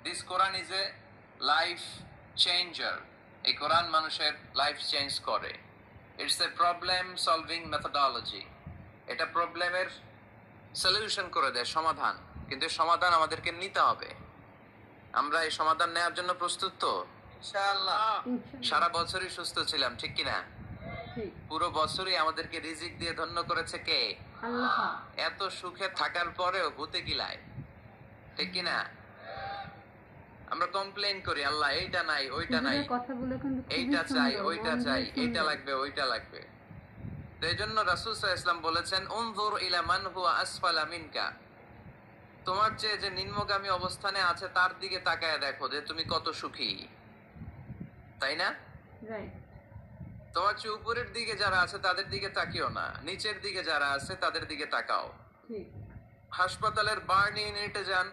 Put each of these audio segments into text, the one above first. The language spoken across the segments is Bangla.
This Quran is a life changer. এই কোরআন মানুষের লাইফ চেঞ্জ করে। It's a problem solving methodology. এটা প্রবলেমের সলিউশন করে দেয়, সমাধান। কিন্তু সমাধান আমাদেরকে নিতে হবে। আমরা এই সমাধান নেওয়ার জন্য প্রস্তুত তো? ইনশাআল্লাহ। সারা বছরই সুস্থ ছিলাম, ঠিক কিনা? পুরো বছরই আমাদেরকে রিজিক দিয়ে ধন্য করেছে কে? আল্লাহ। এত সুখে থাকার পরেও ভূতে গিলায়, ঠিক কিনা? আমরা কমপ্লেইন করি, আল্লাহ এইটা নাই, ওইটা নাই, এইটা চাই, ওইটা চাই, এইটা লাগবে, ওইটা লাগবে। তো এই জন্য রাসূল সাল্লাল্লাহু আলাইহি ওয়াসাল্লাম বলেছেন, উনজুর ইলা মান হুয়া আসফালা মিনকা। তোমার চেয়ে যে নিম্নগামী অবস্থানে আছে তার দিকে তাকায় দেখো যে তুমি কত সুখী, তাই না? তোমার চেয়ে উপরের দিকে যারা আছে তাদের দিকে তাকিও না, নিচের দিকে যারা আছে তাদের দিকে তাকাও। হাসপাতালের বার্ন ইউনিটে যান,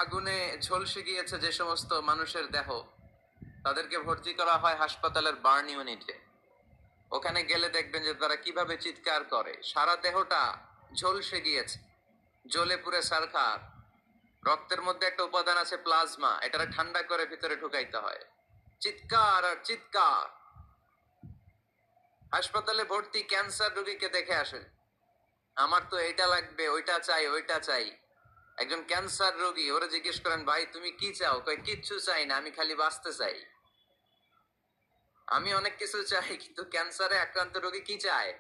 আগুনে ঝলসে গিয়েছে যে সমস্ত মানুষের দেহ, তাদেরকে ভর্তি করা হয় হাসপাতালের বার্ন ইউনিটে। ওখানে গেলে দেখবেন যে তারা কিভাবে চিৎকার করে, সারা দেহটা ঝলসে গিয়েছে, জ্বলে পুড়ে ছারখার। রক্তের মধ্যে একটা উপাদান আছে প্লাজমা, এটারে ঠান্ডা করে ভিতরে ঢুকাইতে হয়। চিৎকার আর চিৎকার। হাসপাতালে ভর্তি ক্যান্সার রোগীকে দেখে আসেন, আমার তো এটা লাগবে, ওইটা চাই, ওইটা চাই। একজন ক্যান্সার রোগী, ওরা জিজ্ঞেস করেন, ভাই তুমি কি চাও? কয় কিচ্ছু চাই না, আমি খালি বাঁচতে চাই। আমি অনেক কিছু চাই, কিন্তু ক্যান্সারে আক্রান্ত রোগী কি চায়?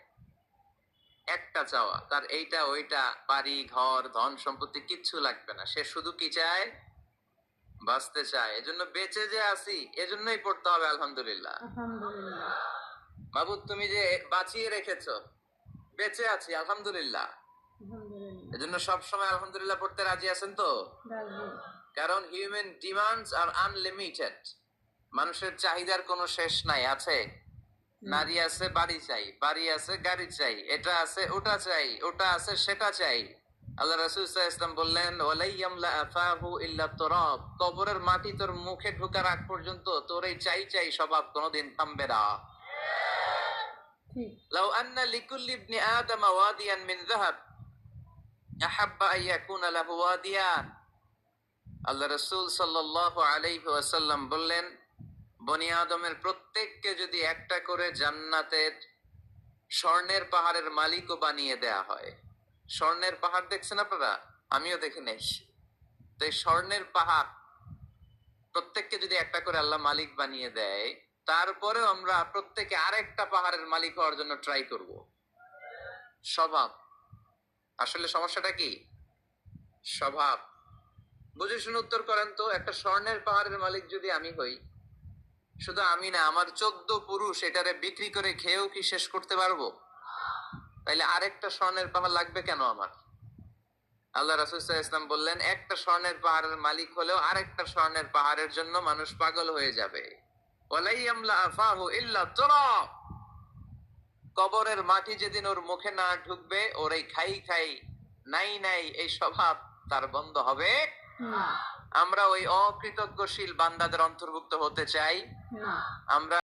একটা চাওয়া, তার এইটা ওইটা, বাড়ি ঘর ধন সম্পত্তি কিচ্ছু লাগবে না, সে শুধু কি চায়? বাঁচতে চায়। এজন্য বেঁচে যে আছি, এজন্যই পড়তে হবে আলহামদুলিল্লাহ। মাবুদ তুমি যে বাঁচিয়ে রেখেছো, বেঁচে আছি আলহামদুলিল্লাহ। এজন্য সবসময় আলহামদুলিল্লাহ পড়তে রাজি আছেন তো? কারণ হিউম্যান ডিমান্ডস আর আনলিমিটেড। মানুষের চাহিদার কোনো শেষ নাই। আছে? নারী আছে, বাড়ি চাই, বাড়ি আছে, গাড়ি চাই, এটা আছে, ওটা চাই, ওটা আছে, সেটা চাই। আল্লাহ রাসূল সাল্লাল্লাহু আলাইহি ওয়াসাল্লাম বললেন, ওয়ালাইয়ামলা আফাহু ইল্লা তুরাব। কবরের মাটি তোর মুখে ঢোকার আগ পর্যন্ত তোর এই চাই চাই স্বভাব কোনোদিন থামবে না। লাউ আন্না লিকুল্লি ইবনি আদম ওয়াদিয়ান মিন যাহাব আহাব্বা আন ইয়াকুনা লাহু ওয়াদিয়ান। আল্লাহ রাসূল সাল্লাল্লাহু আলাইহি ওয়াসাল্লাম বললেন, বনি আদমের প্রত্যেককে যদি একটা করে জান্নাতের স্বর্ণের পাহাড়ের মালিকও বানিয়ে দেয়া হয়। স্বর্ণের পাহাড় দেখছেন আপনারা? আমিও দেখে নেই। তো এই স্বর্ণের পাহাড় প্রত্যেককে যদি একটা করে আল্লাহ মালিক বানিয়ে দেয়, তারপরেও আমরা প্রত্যেকে আরেকটা পাহাড়ের মালিক হওয়ার জন্য ট্রাই করব। স্বভাব। আসলে সমস্যাটা কি? স্বভাব। বুঝে শুনে উত্তর করেন তো, একটা স্বর্ণের পাহাড়ের মালিক যদি আমি হই, শুধু আমি না, আমার 14 পুরুষ এটারে বিক্রি করে খেয়েও কি শেষ করতে পারবো? তাইলে আরেকটা স্বর্ণের পাহাড় লাগবে কেন আমার? আল্লাহ রাসূল সাল্লাল্লাহু আলাইহি ওয়াসাল্লাম বললেন, একটা স্বর্ণের পাহাড়ের মালিক হলেও আরেকটা স্বর্ণের পাহাড়ের জন্য মানুষ পাগল হয়ে যাবে। ওয়ালাইয়ামলা আফাহু ইল্লা তুরাব। কবরের মাটি যেদিন ওর মুখে না ঢুকবে, ওর এই খাই খাই নাই নাই এই স্বভাব তার বন্ধ হবে না। আমরা ওই অকৃতজ্ঞশীল বান্দাদের অন্তর্ভুক্ত হতে চাই না। আমরা